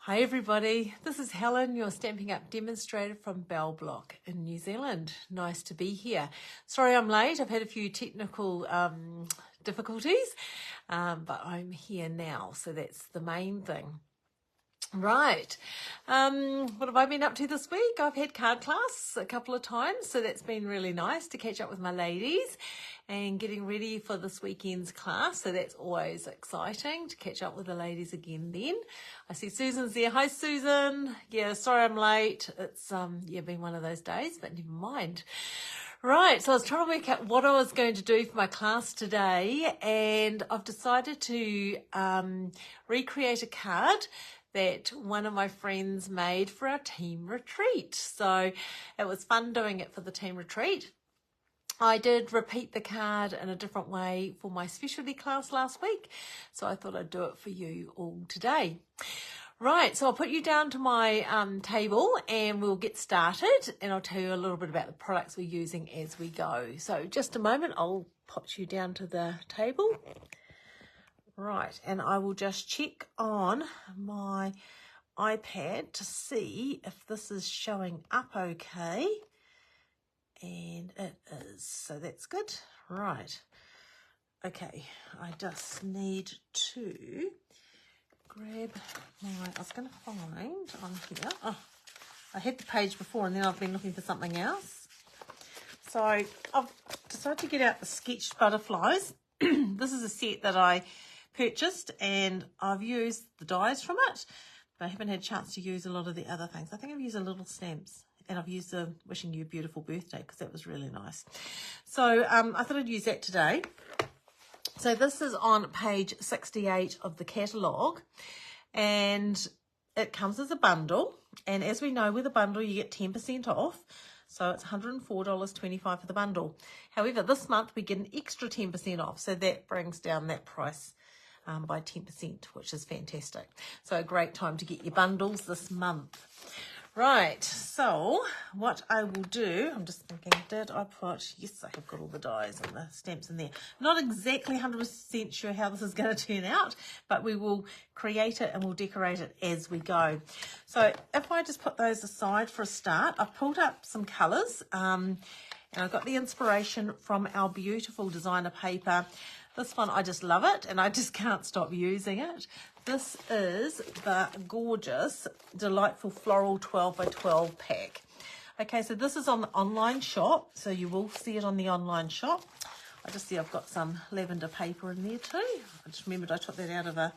Hi everybody, this is Helen, your Stampin' Up demonstrator from Bell Block in New Zealand. Nice to be here. Sorry I'm late, I've had a few technical difficulties, but I'm here now, so that's the main thing. Right, what have I been up to this week? I've had card class a couple of times, so that's been really nice to catch up with my ladies and getting ready for this weekend's class, so that's always exciting to catch up with the ladies again then. I see Susan's there. Hi Susan. Yeah, sorry I'm late. It's been one of those days, but never mind. Right, so I was trying to work out what I was going to do for my class today, and I've decided to recreate a card that one of my friends made for our team retreat. So it was fun doing it for the team retreat. I did repeat the card in a different way for my specialty class last week, so I thought I'd do it for you all today. Right, so I'll put you down to my table and we'll get started, and I'll tell you a little bit about the products we're using as we go. So just a moment, I'll put you down to the table. Right, and I will just check on my iPad to see if this is showing up okay. And it is, so that's good. Right, okay, I just need to grab I was going to find on here, I had the page before and then I've been looking for something else. So I've decided to get out the sketched butterflies. This is a set that I purchased and I've used the dies from it, but I haven't had a chance to use a lot of the other things. I think I've used the little stamps, and I've used the wishing you a beautiful birthday because that was really nice. So I thought I'd use that today. So this is on page 68 of the catalogue, and it comes as a bundle, and as we know with a bundle you get 10% off, so it's $104.25 for the bundle. However, this month we get an extra 10% off, so that brings down that price by 10%, which is fantastic. So a great time to get your bundles this month. Right, so what I will do, I'm just thinking, did I put, yes, I have got all the dies and the stamps in there. Not exactly 100% sure how this is going to turn out, but we will create it and we'll decorate it as we go. So if I just put those aside for a start, I've pulled up some colours, and I've got the inspiration from our beautiful designer paper. This one, I just love it, and I just can't stop using it. This is the gorgeous, delightful floral 12 by 12 pack. Okay, so this is on the online shop, so you will see it on the online shop. I just see I've got some lavender paper in there too. I just remembered I took that out of a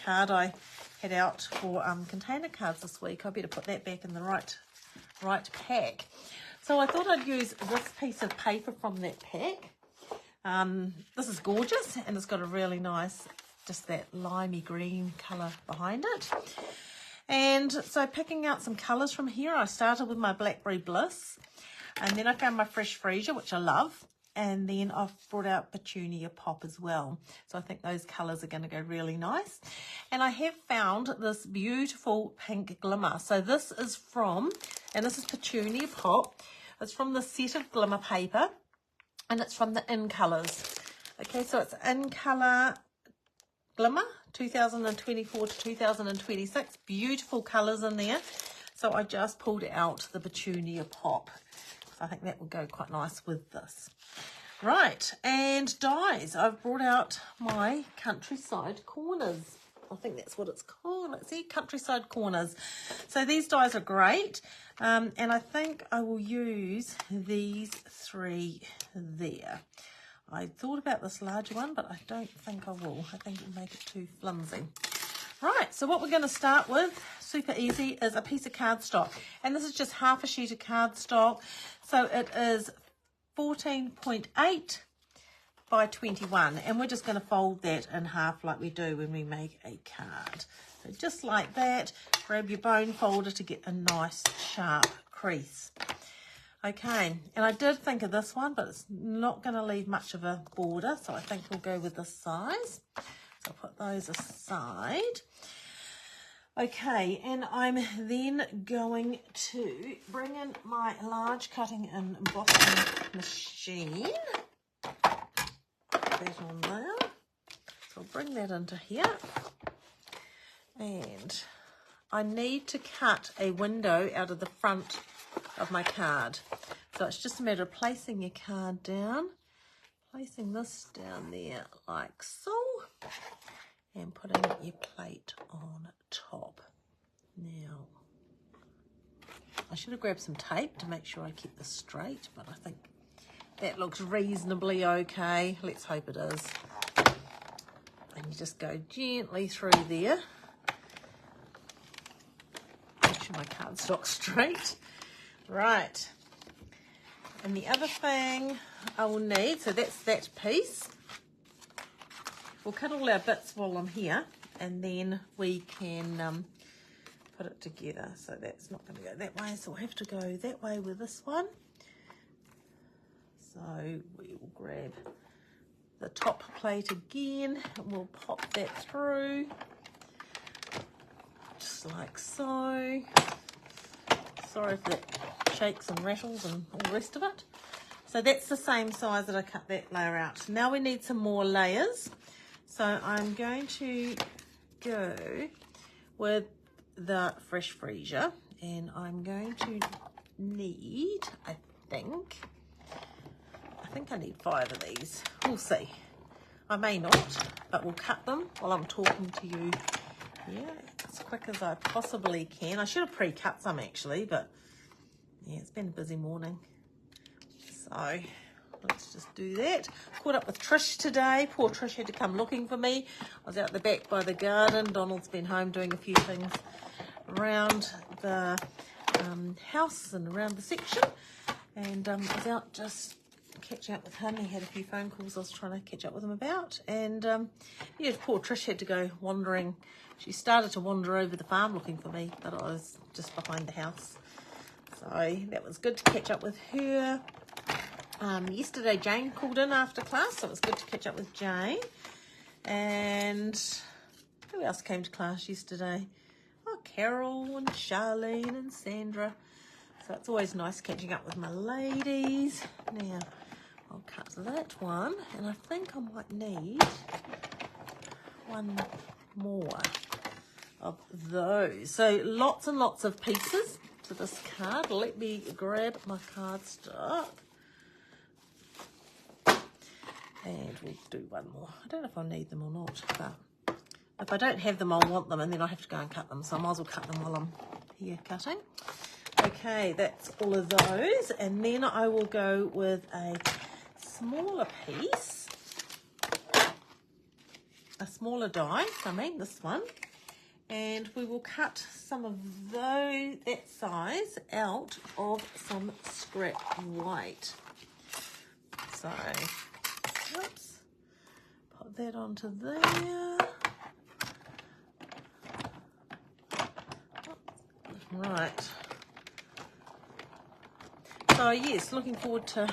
card I had out for container cards this week. I better put that back in the right pack. So I thought I'd use this piece of paper from that pack. This is gorgeous, and it's got a really nice, just that limey green colour behind it. And so picking out some colours from here, I started with my Blackberry Bliss, and then I found my Fresh Freesia, which I love, and then I've brought out Petunia Pop as well. So I think those colours are going to go really nice. And I have found this beautiful pink glimmer. So this is from, and this is Petunia Pop, it's from the set of glimmer paper, and it's from the In Colours. Okay, so it's In Colour Glimmer 2024 to 2026. Beautiful colours in there. So I just pulled out the Petunia Pop. I think that would go quite nice with this. Right, and dies. I've brought out my Countryside Corners. I think that's what it's called. Let's see, Countryside Corners. So these dies are great. And I think I will use these three there. I thought about this larger one, but I don't think I will. I think it'll make it too flimsy. Right, so what we're going to start with, super easy, is a piece of cardstock. And this is just half a sheet of cardstock. So it is 14.8 by 21. And we're just going to fold that in half like we do when we make a card. So just like that, grab your bone folder to get a nice sharp crease. Okay, and I did think of this one, but it's not going to leave much of a border, so I think we'll go with this size. So I'll put those aside. Okay, and I'm then going to bring in my large cutting and embossing machine. Put that on there. So I'll bring that into here. And I need to cut a window out of the front of my card. So it's just a matter of placing your card down, placing this down there like so, and putting your plate on top. Now, I should have grabbed some tape to make sure I keep this straight, but I think that looks reasonably okay. Let's hope it is. And you just go gently through there. Make sure my cardstock's straight. Right. And the other thing I will need, so that's that piece. We'll cut all our bits while I'm here, and then we can put it together. So that's not going to go that way, so we'll have to go that way with this one. So we will grab the top plate again, and we'll pop that through, just like so. Sorry if that shakes and rattles and all the rest of it. So that's the same size that I cut that layer out. Now we need some more layers. So I'm going to go with the Fresh Freesia, and I'm going to need, I think I need 5 of these. We'll see. I may not, but we'll cut them while I'm talking to you. Yeah, as quick as I possibly can. I should have pre-cut some actually, but yeah, it's been a busy morning. So let's just do that. Caught up with Trish today. Poor Trish had to come looking for me. I was out the back by the garden. Donald's been home doing a few things around the house and around the section. And I was out just catching up with him. He had a few phone calls I was trying to catch up with him about. And yeah, poor Trish had to go wandering. She started to wander over the farm looking for me, but I was just behind the house. So that was good to catch up with her. Yesterday Jane called in after class, so it was good to catch up with Jane. And who else came to class yesterday? Oh, Carol and Charlene and Sandra. So it's always nice catching up with my ladies. Now I'll cut that one, and I think I might need one more of those. So lots and lots of pieces to this card. Let me grab my cardstock. And we'll do one more. I don't know if I need them or not, but if I don't have them, I'll want them, and then I'll have to go and cut them. So I might as well cut them while I'm here cutting. Okay, that's all of those. And then I will go with a smaller piece, a smaller die, I mean this one. And we will cut some of that size out of some scrap white. So, oops, put that onto there. Right. So yes, looking forward to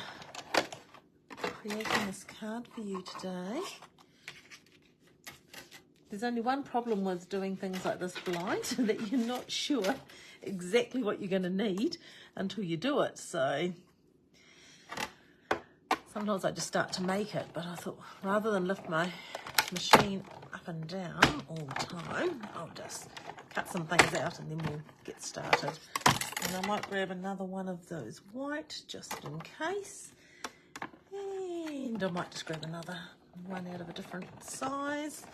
creating this card for you today. There's only one problem with doing things like this blind, that you're not sure exactly what you're going to need until you do it. So sometimes I just start to make it, but I thought rather than lift my machine up and down all the time, I'll just cut some things out and then we'll get started. And I might grab another one of those white just in case. And I might just grab another one out of a different size.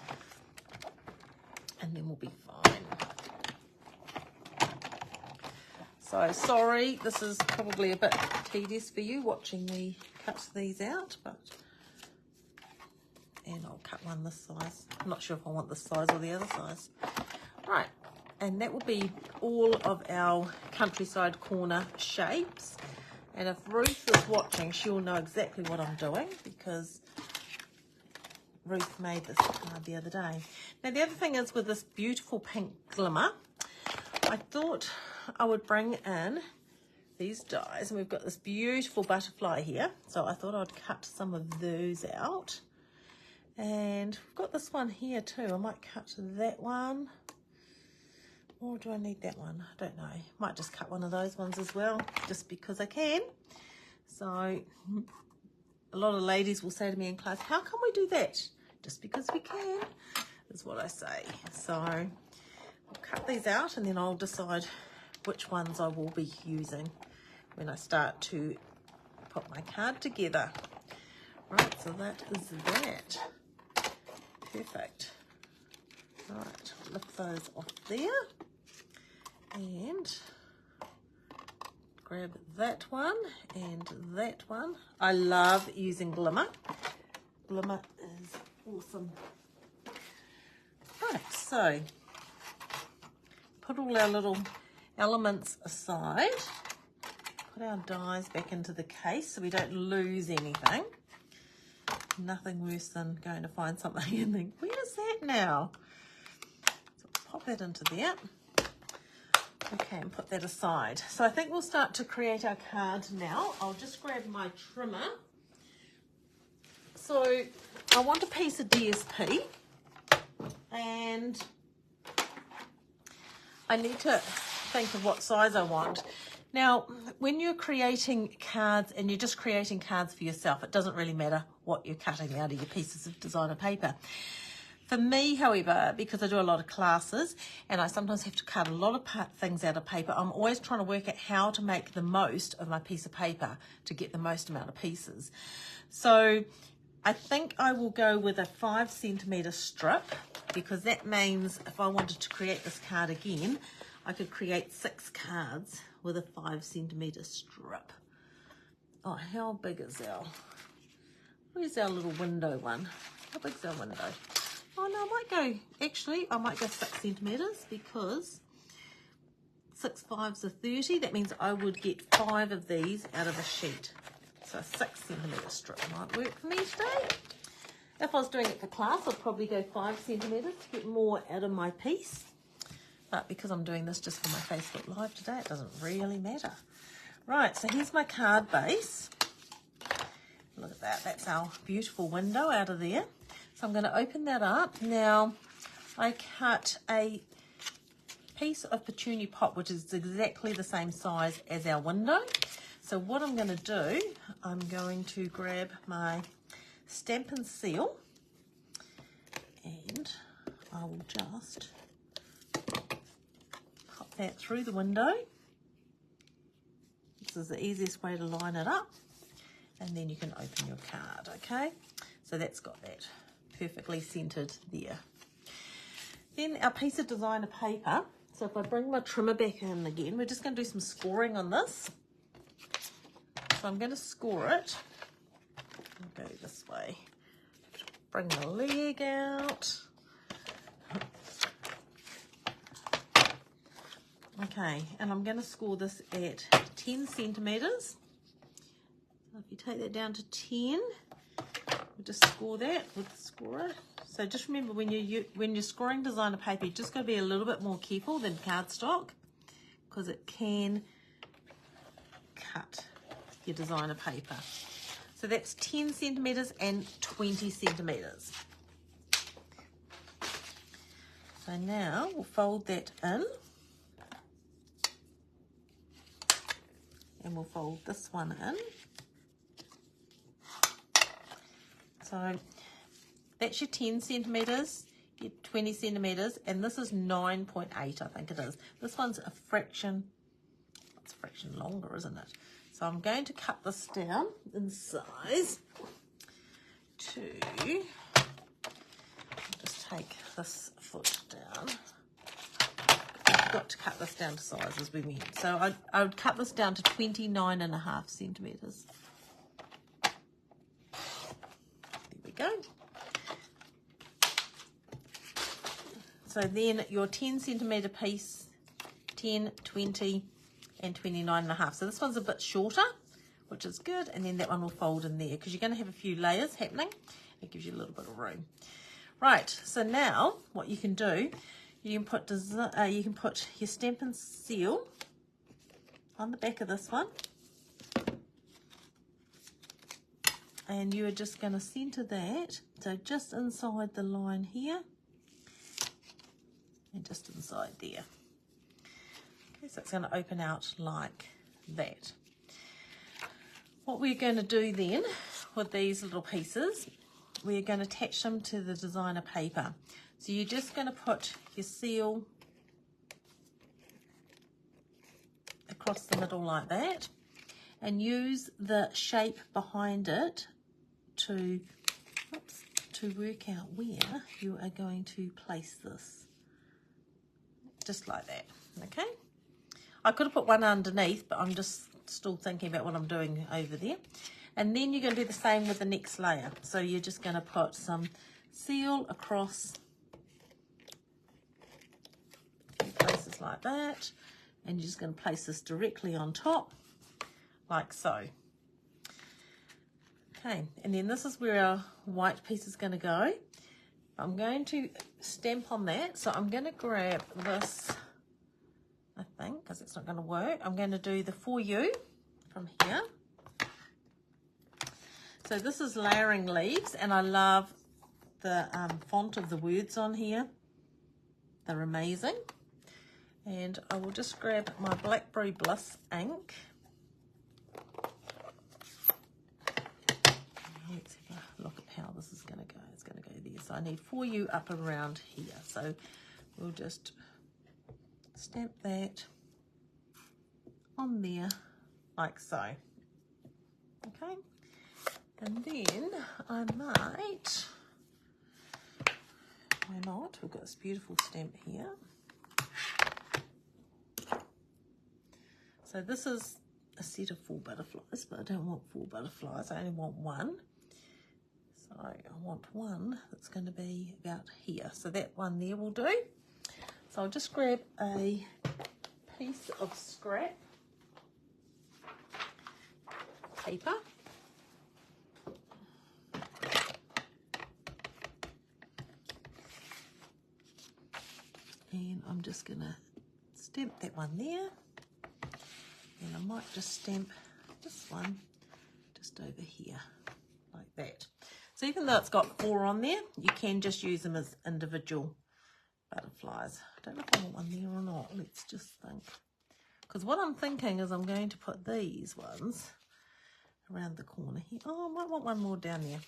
And then we'll be fine. So sorry, this is probably a bit tedious for you watching me cut these out, and I'll cut one this size. I'm not sure if I want this size or the other size. Right, and that will be all of our countryside corner shapes. And if Ruth is watching, she'll know exactly what I'm doing, because Ruth made this card the other day. Now the other thing is, with this beautiful pink glimmer, I thought I would bring in these dies, and we've got this beautiful butterfly here, so I thought I'd cut some of those out. And we've got this one here too. I might cut that one, or do I need that one? I don't know. Might just cut one of those ones as well, just because I can. So a lot of ladies will say to me in class, how can we do that? Just because we can, is what I say. So I'll cut these out and then I'll decide which ones I will be using when I start to put my card together. Right, so that is that. Perfect. Right, lift those off there and grab that one and that one. I love using glimmer. Glimmer is awesome. Right, so put all our little elements aside. Put our dies back into the case so we don't lose anything. Nothing worse than going to find something and think, where is that now? So pop that into there. Okay, and put that aside. So I think we'll start to create our card now. I'll just grab my trimmer. So I want a piece of DSP and I need to think of what size I want. Now, when you're creating cards and you're just creating cards for yourself, it doesn't really matter what you're cutting out of your pieces of designer paper. For me, however, because I do a lot of classes and I sometimes have to cut a lot of things out of paper, I'm always trying to work out how to make the most of my piece of paper to get the most amount of pieces. So I think I will go with a 5 centimetre strip, because that means if I wanted to create this card again, I could create 6 cards with a 5 centimetre strip. Oh, how big is where's our little window one? How big's our window? Oh no, I might go 6 centimetres, because 6 5s are 30. That means I would get 5 of these out of a sheet. So a 6 centimetre strip might work for me today. If I was doing it for class, I'd probably go 5 centimetres to get more out of my piece. But because I'm doing this just for my Facebook Live today, it doesn't really matter. Right, so here's my card base. Look at that, that's our beautiful window out of there. So I'm going to open that up. Now, I cut a piece of petunia pop, which is exactly the same size as our window. So what I'm going to do, I'm going to grab my Stampin' Seal, and I will just pop that through the window. This is the easiest way to line it up, and then you can open your card, okay? So that's got that perfectly centered there. Then our piece of designer paper. So if I bring my trimmer back in again, we're just going to do some scoring on this. So I'm going to score it. I'll go this way. Bring the leg out. Okay, and I'm going to score this at 10 centimetres. So if you take that down to 10, we'll just score that with the scorer. So just remember, when you're scoring designer paper, you just got to be a little bit more careful than cardstock, because it can cut your designer paper. So that's 10 centimetres and 20 centimetres. So now we'll fold that in, and we'll fold this one in. So that's your 10 centimetres, your 20 centimetres, and this is 9.8, I think it is. This one's a fraction, it's a fraction longer, isn't it? So I'm going to cut this down in size to, just take this foot down. I forgot to cut this down to size as we went. So I would cut this down to 29.5 centimetres. There we go. So then your 10 centimetre piece, 10, 20, and 29.5. So this one's a bit shorter, which is good, and then that one will fold in there because you're going to have a few layers happening. It gives you a little bit of room. Right, so now what you can do, you can put your Stampin' Seal on the back of this one, and you are just going to centre that, so just inside the line here, and just inside there. Okay, so it's going to open out like that. What we're going to do then with these little pieces, we're going to attach them to the designer paper. So you're just going to put your seal across the middle like that, and use the shape behind it to work out where you are going to place this. Just like that, okay? I could have put one underneath, but I'm just still thinking about what I'm doing over there. And then you're going to do the same with the next layer. So you're just going to put some seal across a few places like that. And you're just going to place this directly on top, like so. Okay, and then this is where our white piece is going to go. I'm going to stamp on that. So I'm going to grab this, I think, because it's not going to work. I'm going to do the For You from here. So this is Layering Leaves, and I love the font of the words on here. They're amazing. And I will just grab my Blackberry Bliss ink. Let's have a look at how this is going to go. It's going to go there. So I need For You up around here. So we'll just stamp that on there like so. Okay. And then I might, why not? We've got this beautiful stamp here. So this is a set of 4 butterflies, but I don't want 4 butterflies. I only want 1. So I want one that's going to be about here. So that one there will do. So I'll just grab a piece of scrap paper. And I'm just going to stamp that one there. And I might just stamp this one just over here, like that. So even though it's got 4 on there, you can just use them as individual butterflies. I don't know if I want one there or not. Let's just think. Because what I'm thinking is I'm going to put these ones around the corner here. Oh, I might want one more down there.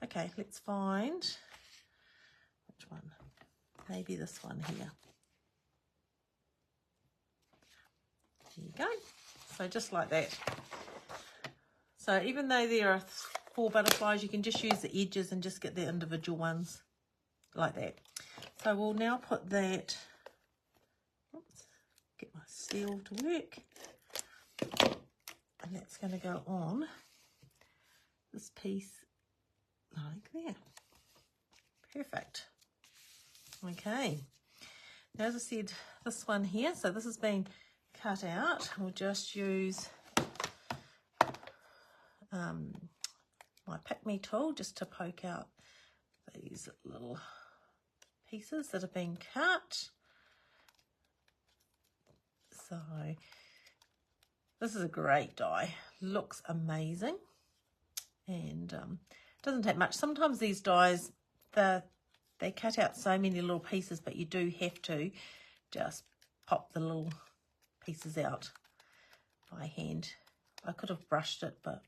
Okay, let's find which one. Maybe this one here. There you go. So just like that. So even though there are 4 butterflies, you can just use the edges and just get the individual ones like that. So we'll now put that, oops, get my seal to work. And that's going to go on this piece like there. Perfect. Okay, now as I said, this one here, so this has been cut out. We'll just use my Pick Me tool just to poke out these little pieces that have been cut. So this is a great die, looks amazing, and doesn't take much. Sometimes these dies, they cut out so many little pieces, but you do have to just pop the little pieces out by hand. I could have brushed it, but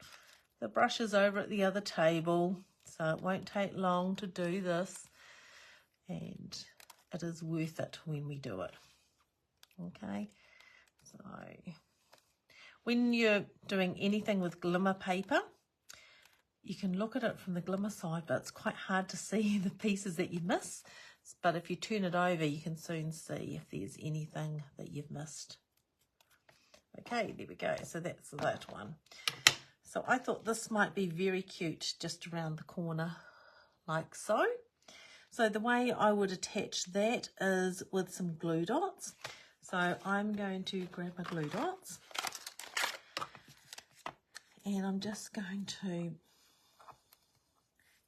the brush is over at the other table, so it won't take long to do this, and it is worth it when we do it. Okay, so when you're doing anything with glimmer paper, you can look at it from the glimmer side, but it's quite hard to see the pieces that you miss. But if you turn it over, you can soon see if there's anything that you've missed. Okay, there we go. So that's that one. So I thought this might be very cute just around the corner, like so. So the way I would attach that is with some glue dots. So I'm going to grab my glue dots, and I'm just going to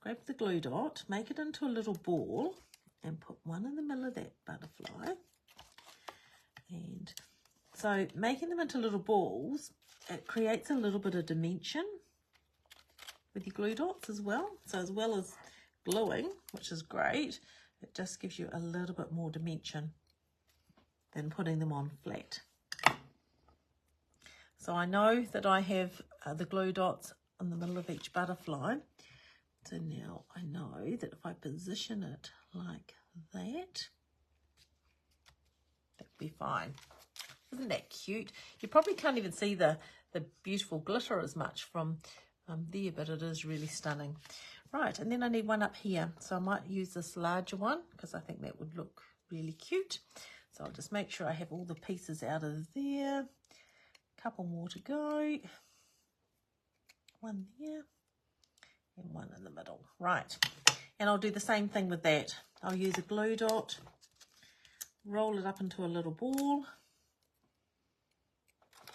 grab the glue dot, make it into a little ball, and put one in the middle of that butterfly. And so making them into little balls, it creates a little bit of dimension with your glue dots as well. So as well as gluing, which is great, it just gives you a little bit more dimension than putting them on flat. So I know that I have the glue dots in the middle of each butterfly. So now I know that if I position it like that, that'll be fine. Isn't that cute? You probably can't even see the beautiful glitter as much from there, but it is really stunning. Right, and then I need one up here. So I might use this larger one because I think that would look really cute. So I'll just make sure I have all the pieces out of there. A couple more to go. One there and one in the middle. Right, and I'll do the same thing with that. I'll use a glue dot, roll it up into a little ball,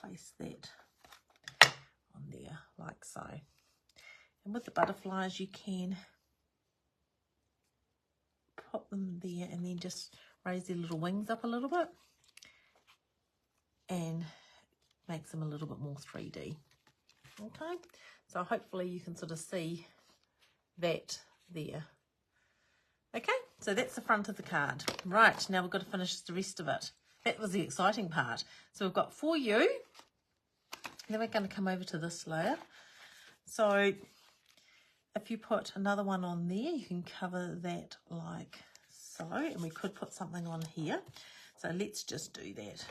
place that on there like so. And with the butterflies, you can put them there and then just raise their little wings up a little bit and makes them a little bit more 3D. Okay, so hopefully you can sort of see that there. Okay, so that's the front of the card. Right, now we've got to finish the rest of it. That was the exciting part. So we've got For You. Then we're going to come over to this layer. So if you put another one on there, you can cover that like so. And we could put something on here. So let's just do that.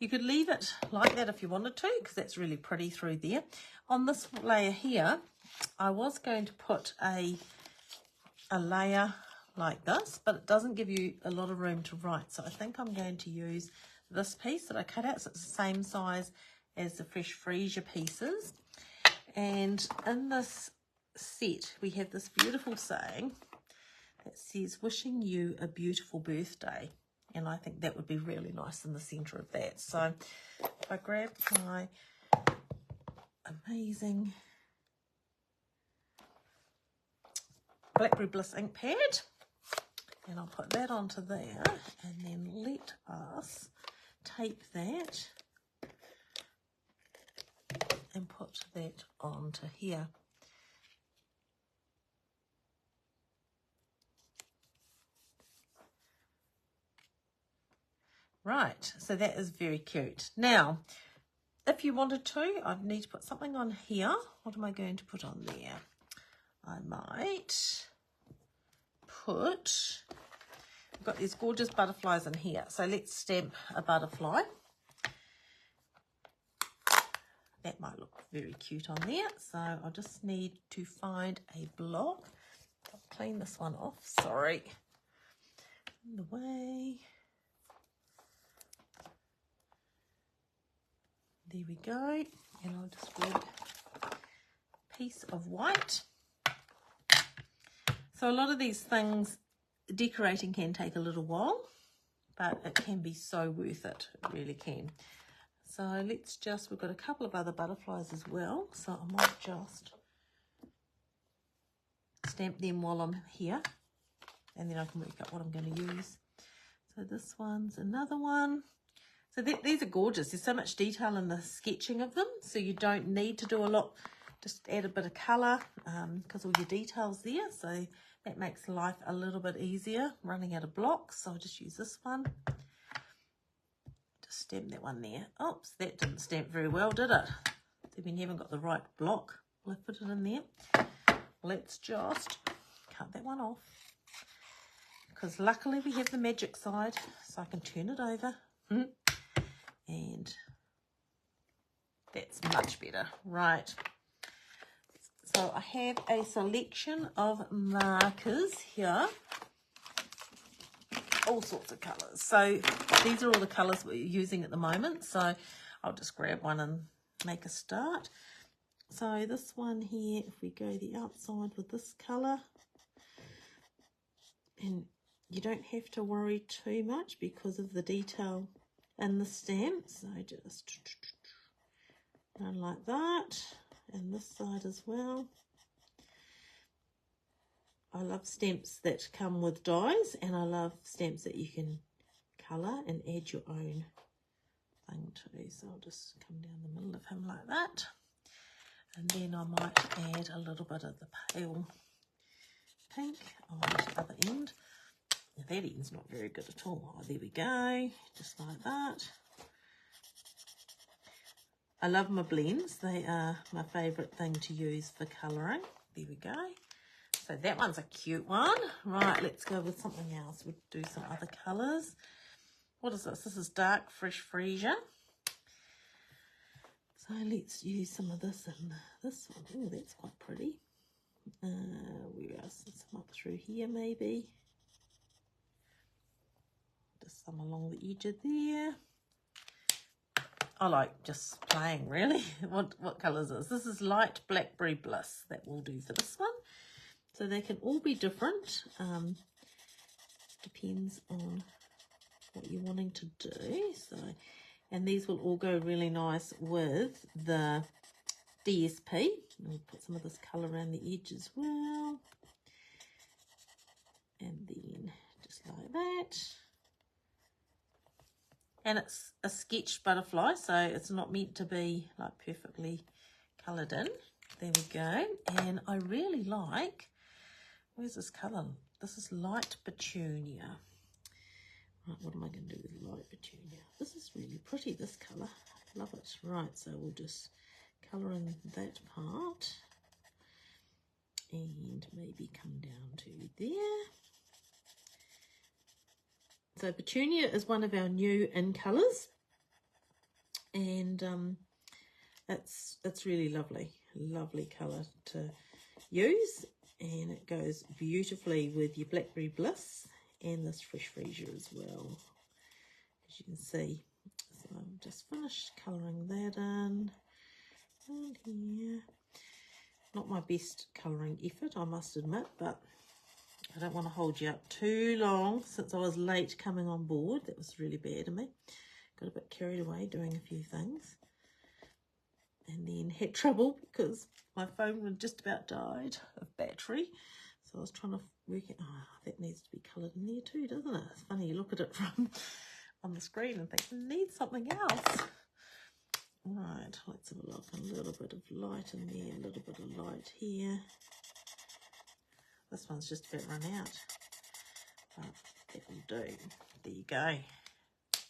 You could leave it like that if you wanted to, because that's really pretty through there. On this layer here, I was going to put a layer like this, but it doesn't give you a lot of room to write. So I think I'm going to use this piece that I cut out. So it's the same size as the Fresh Freesia pieces. And in this set, we have this beautiful saying that says, wishing you a beautiful birthday. And I think that would be really nice in the centre of that. So if I grab my amazing Blackberry Bliss ink pad, and I'll put that onto there, and then let us tape that and put that onto here. Right, so that is very cute. Now, if you wanted to, I'd need to put something on here. What am I going to put on there? I might put, I've got these gorgeous butterflies in here. So let's stamp a butterfly. That might look very cute on there. So I just need to find a block. I'll clean this one off, sorry. In the way. There we go. And I'll just grab a piece of white. So a lot of these things, decorating can take a little while, but it can be so worth it. It really can. So let's just, we've got a couple of other butterflies as well. So I might just stamp them while I'm here, and then I can work out what I'm going to use. So this one's another one. So these are gorgeous. There's so much detail in the sketching of them, so you don't need to do a lot. Just add a bit of colour because all your detail's there. So that makes life a little bit easier, running out of blocks. So I'll just use this one. Just stamp that one there. Oops, that didn't stamp very well, did it? So we haven't got the right block. Will I put it in there? Let's just cut that one off. Because luckily we have the magic side, so I can turn it over. And that's much better. Right. So I have a selection of markers here. All sorts of colours. So these are all the colours we're using at the moment. So I'll just grab one and make a start. So this one here, if we go the outside with this colour, and you don't have to worry too much because of the detail in the stamp. So just run like that, and this side as well. I love stamps that come with dies, and I love stamps that you can colour and add your own thing to. So I'll just come down the middle of him like that, and then I might add a little bit of the pale pink on the other end. Now that end's not very good at all. Oh, there we go, just like that. I love my blends. They are my favourite thing to use for colouring. There we go. So that one's a cute one. Right, let's go with something else. We'll do some other colours. what is this? This is dark fresh freesia. So let's use some of this in this one. Oh, that's quite pretty. Where else? Some up through here maybe. Just some along the edge of there. I like just playing, really. What colour is this? This is light blackberry bliss. That will do for this one. So they can all be different. Depends on what you're wanting to do. So, and these will all go really nice with the DSP. We'll put some of this colour around the edge as well. And then just like that. And it's a sketched butterfly, so it's not meant to be like perfectly coloured in. There we go. And I really like, where's this colour? This is light petunia. Right, what am I going to do with light petunia? This is really pretty, this colour. I love it. Right, so we'll just colour in that part. And maybe come down to there. So petunia is one of our new in colours, and it's really lovely colour to use, and it goes beautifully with your blackberry bliss and this fresh freesia as well, as you can see. So I've just finished colouring that in, and here, not my best colouring effort, I must admit, but I don't want to hold you up too long since I was late coming on board. That was really bad of me. Got a bit carried away doing a few things. And then had trouble because my phone had just about died of battery. So I was trying to work out, oh, that needs to be coloured in there too, doesn't it? It's funny, you look at it from on the screen and think, it needs something else. Right, let's have a look. A little bit of light in there, a little bit of light here. This one's just about run out, but that will do. There you go.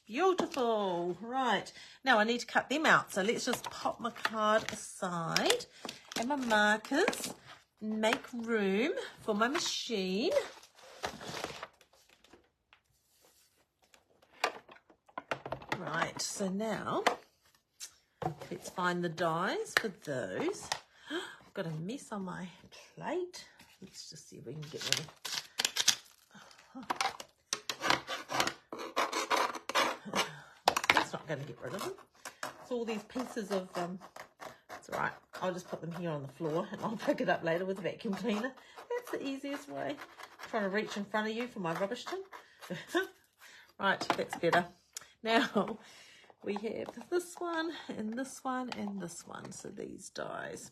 Beautiful. Right, now I need to cut them out. So let's just pop my card aside and my markers, make room for my machine. Right, so now let's find the dies for those. I've got a mess on my plate. Let's just see if we can get rid of. That's not going to get rid of them. It's all these pieces of. It's all right. I'll just put them here on the floor, and I'll pick it up later with a vacuum cleaner. That's the easiest way. I'm trying to reach in front of you for my rubbish tin. Right, that's better. Now we have this one and this one and this one. So these dies.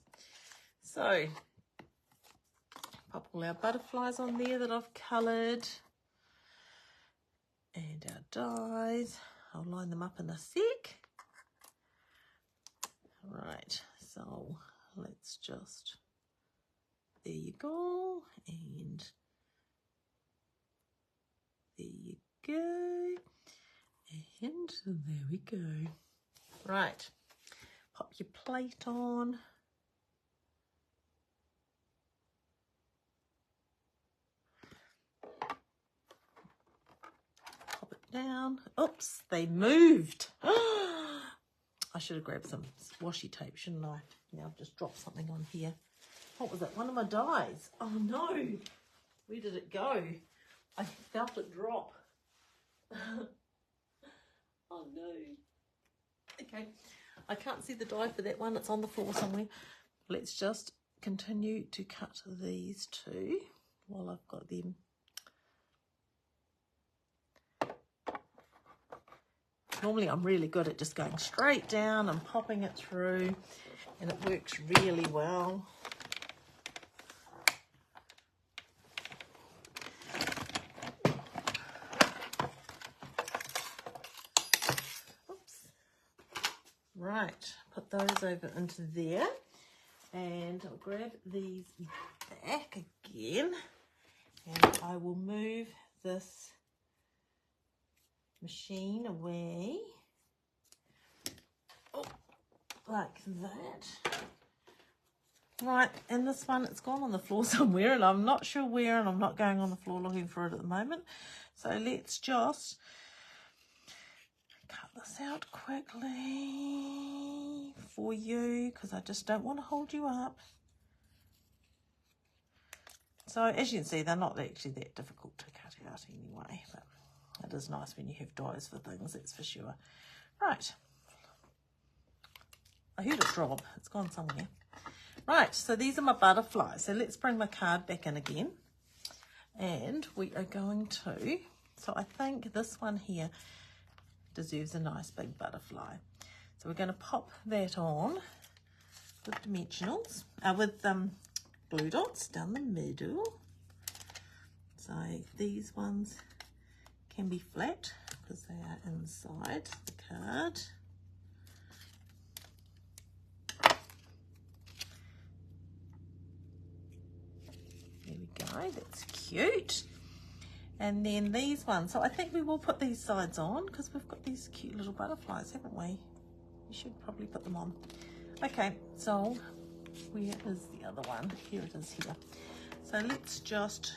So. Pop all our butterflies on there that I've coloured. And our dies. I'll line them up in a sec. Right, so let's just, there you go. And there you go. And there we go. Right, pop your plate on. Down. Oops, they moved. I should have grabbed some washi tape, shouldn't I? Now I've just dropped something on here. What was it? One of my dies. Oh no. Where did it go? I felt it drop. Oh no. Okay. I can't see the die for that one. It's on the floor somewhere. Let's just continue to cut these two while I've got them. Normally I'm really good at just going straight down and popping it through, and it works really well. Oops. Right, put those over into there, and I'll grab these back again, and I will move this machine away, oh, like that. Right, and this one, it's gone on the floor somewhere, and I'm not sure where, and I'm not going on the floor looking for it at the moment. So let's just this out quickly for you because I just don't want to hold you up. So as you can see, they're not actually that difficult to cut out anyway, but it is nice when you have dies for things, that's for sure. Right. I heard it drop. It's gone somewhere. Right, so these are my butterflies. So let's bring my card back in again. And we are going to, so I think this one here deserves a nice big butterfly. So we're going to pop that on with dimensionals, with blue dots down the middle. So these ones can be flat because they are inside the card. There we go, that's cute. And then these ones, so I think we will put these sides on because we've got these cute little butterflies, haven't we? We should probably put them on. Okay, so where is the other one? Here it is here. So let's just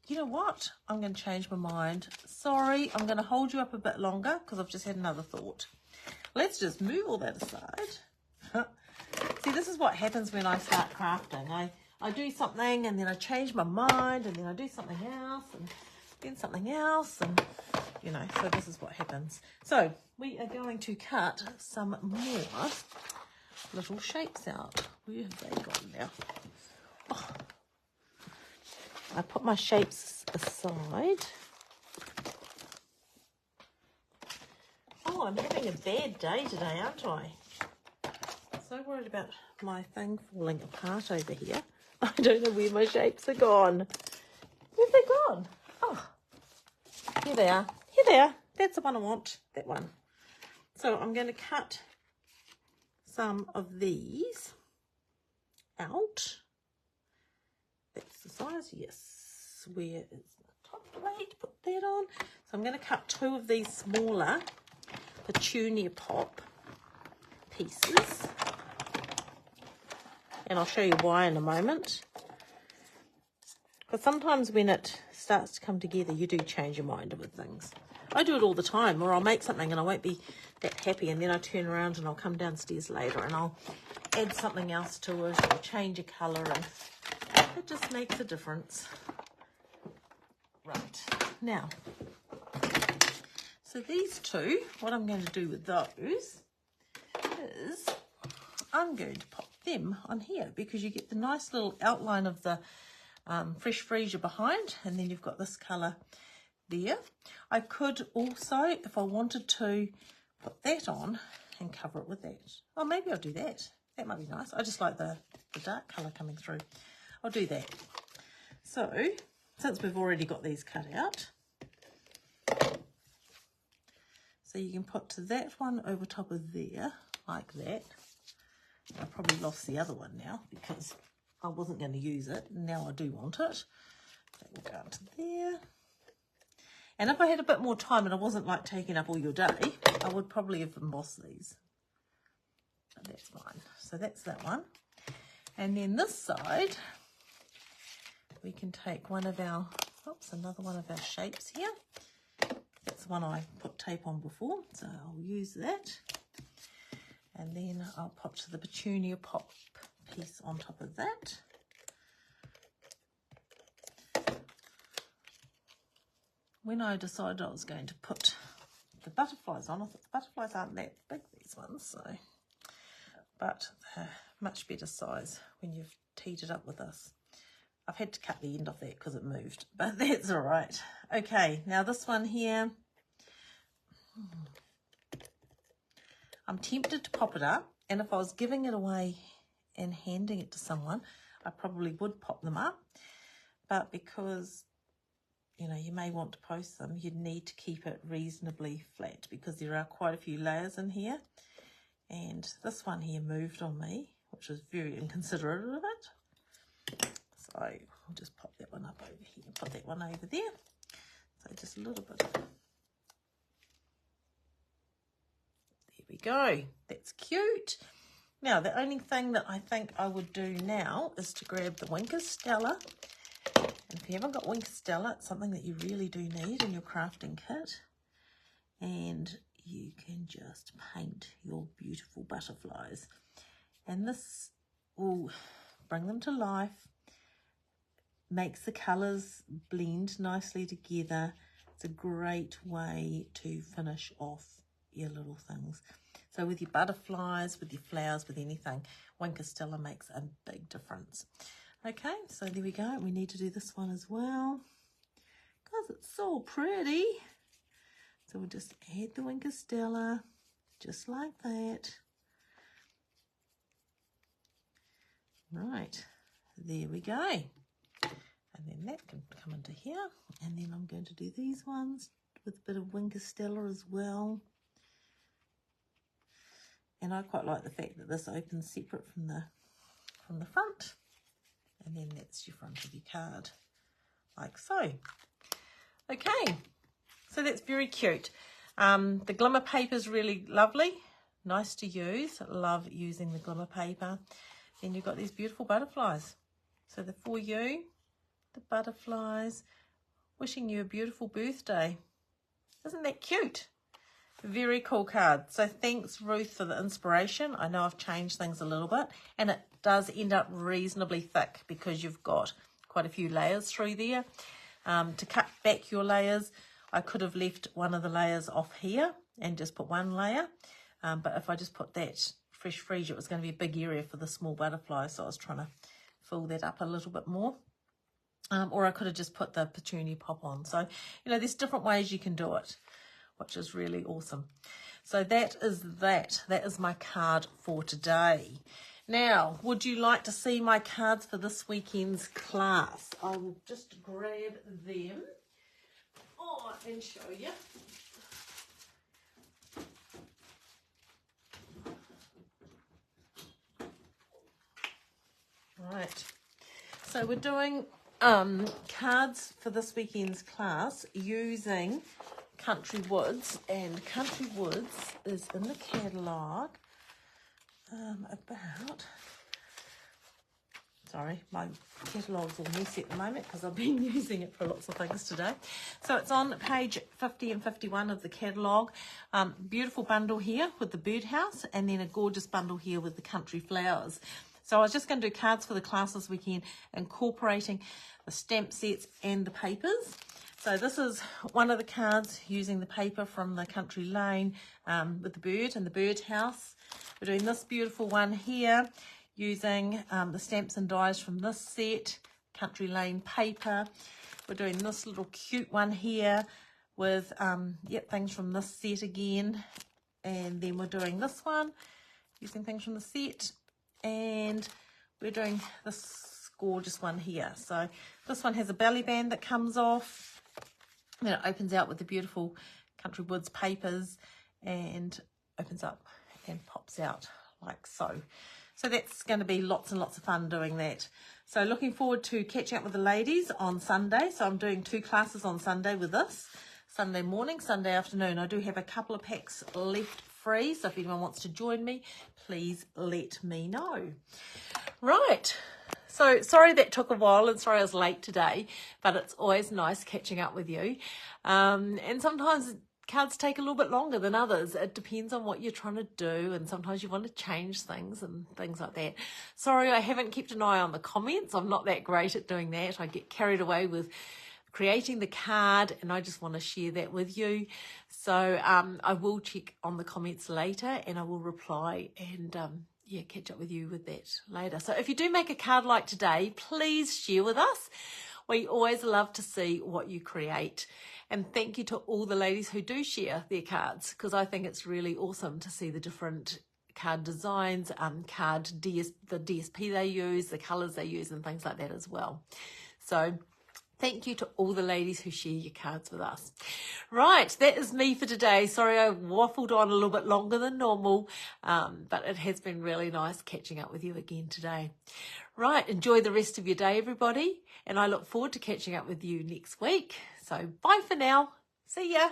you know what? I'm going to change my mind. Sorry, I'm going to hold you up a bit longer because I've just had another thought. Let's just move all that aside. See, this is what happens when I start crafting. I do something and then I change my mind and then I do something else and then something else and, you know, so this is what happens. So we are going to cut some more little shapes out. Where have they gone now? Oh. I put my shapes aside. Oh, I'm having a bad day today, aren't I? So worried about my thing falling apart over here. I don't know where my shapes are gone. Where've they gone? Oh, here they are. Here they are. That's the one I want, that one. So I'm going to cut some of these out. That's the size, yes. Where is the top plate? Put that on. So I'm going to cut 2 of these smaller petunia pop pieces. And I'll show you why in a moment. Because sometimes when it starts to come together, you do change your mind with things. I do it all the time, or I'll make something and I won't be that happy, and then I turn around and I'll come downstairs later and I'll add something else to it or change a colour, and it just makes a difference. Right, now, so these 2, what I'm going to do with those is I'm going to pop them on here because you get the nice little outline of the fresh freesia behind, and then you've got this colour there. I could also, if I wanted to, put that on and cover it with that. Oh, maybe I'll do that. That might be nice. I just like the dark colour coming through. I'll do that. So, since we've already got these cut out, so you can put that one over top of there, like that. I probably lost the other one now because I wasn't going to use it. Now I do want it. That will go into there. And if I had a bit more time and I wasn't like taking up all your day, I would probably have embossed these. But that's fine. So that's that one. And then this side, we can take one of our, oops, another one of our shapes here. That's the one I put tape on before, so I'll use that. And then I'll put the petunia pop piece on top of that. When I decided I was going to put the butterflies on, I thought the butterflies aren't that big, these ones, so, but they're much better size when you've teed it up with this. I've had to cut the end off that because it moved, but that's all right. Okay, now this one here, I'm tempted to pop it up, and if I was giving it away and handing it to someone, I probably would pop them up, but because, you know, you may want to post them, you'd need to keep it reasonably flat because there are quite a few layers in here. And this one here moved on me, which was very inconsiderate of it. So I'll just pop that one up over here, put that one over there. So just a little bit of, there we go, that's cute. Now, the only thing that I think I would do now is to grab the Wink of Stella. And if you haven't got Wink of Stella, it's something that you really do need in your crafting kit. And you can just paint your beautiful butterflies. And this will bring them to life, makes the colours blend nicely together. It's a great way to finish off your little things. So with your butterflies, with your flowers, with anything, Wink of Stella makes a big difference. Okay, so there we go. We need to do this one as well because it's so pretty. So we'll just add the Wink of Stella just like that. Right, there we go. And then that can come into here. And then I'm going to do these ones with a bit of Wink of Stella as well. And I quite like the fact that this opens separate from the front. And then that's your front of your card, like so. Okay, so that's very cute. The glimmer paper is really lovely, nice to use. I love using the glimmer paper. Then you've got these beautiful butterflies. So they're for you, the butterflies, wishing you a beautiful birthday. Isn't that cute? Very cool card. So thanks, Ruth, for the inspiration. I know I've changed things a little bit, and it does end up reasonably thick because you've got quite a few layers through there. To cut back your layers, I could have left one of the layers off here and just put one layer. But if I just put that fresh freesia, it was going to be a big area for the small butterfly, so I was trying to fill that up a little bit more. Or I could have just put the petunia pop on. So, you know, there's different ways you can do it, which is really awesome. So that is that. That is my card for today. Now, would you like to see my cards for this weekend's class? I will just grab them and show you. Right. So we're doing cards for this weekend's class using Country Woods, and Country Woods is in the catalogue sorry, my catalogue's all messy at the moment because I've been using it for lots of things today. So it's on page 50 and 51 of the catalogue. Beautiful bundle here with the birdhouse, and then a gorgeous bundle here with the country flowers. So I was just going to do cards for the class this weekend, incorporating the stamp sets and the papers. So this is one of the cards using the paper from the Country Lane with the bird and the birdhouse. We're doing this beautiful one here using the stamps and dies from this set, Country Lane paper. We're doing this little cute one here with things from this set again. And then we're doing this one using things from the set. And we're doing this gorgeous one here. So this one has a belly band that comes off. Then it opens out with the beautiful Country Woods papers and opens up and pops out like so. So that's going to be lots and lots of fun doing that. So looking forward to catching up with the ladies on Sunday. So I'm doing 2 classes on Sunday with this. Sunday morning, Sunday afternoon. I do have a couple of packs left free. So if anyone wants to join me, please let me know. Right. So sorry that took a while, and sorry I was late today, but it's always nice catching up with you. And sometimes cards take a little bit longer than others. It depends on what you're trying to do, and sometimes you want to change things and things like that. Sorry, I haven't kept an eye on the comments. I'm not that great at doing that. I get carried away with creating the card, and I just want to share that with you. So I will check on the comments later, and I will reply and catch up with you with that later. So if you do make a card like today, please share with us. We always love to see what you create. And thank you to all the ladies who do share their cards, because I think it's really awesome to see the different card designs, the DSP they use, the colours they use, and things like that as well. So thank you to all the ladies who share your cards with us. Right, that is me for today. Sorry I waffled on a little bit longer than normal, but it has been really nice catching up with you again today. Right, enjoy the rest of your day, everybody, and I look forward to catching up with you next week. So bye for now. See ya.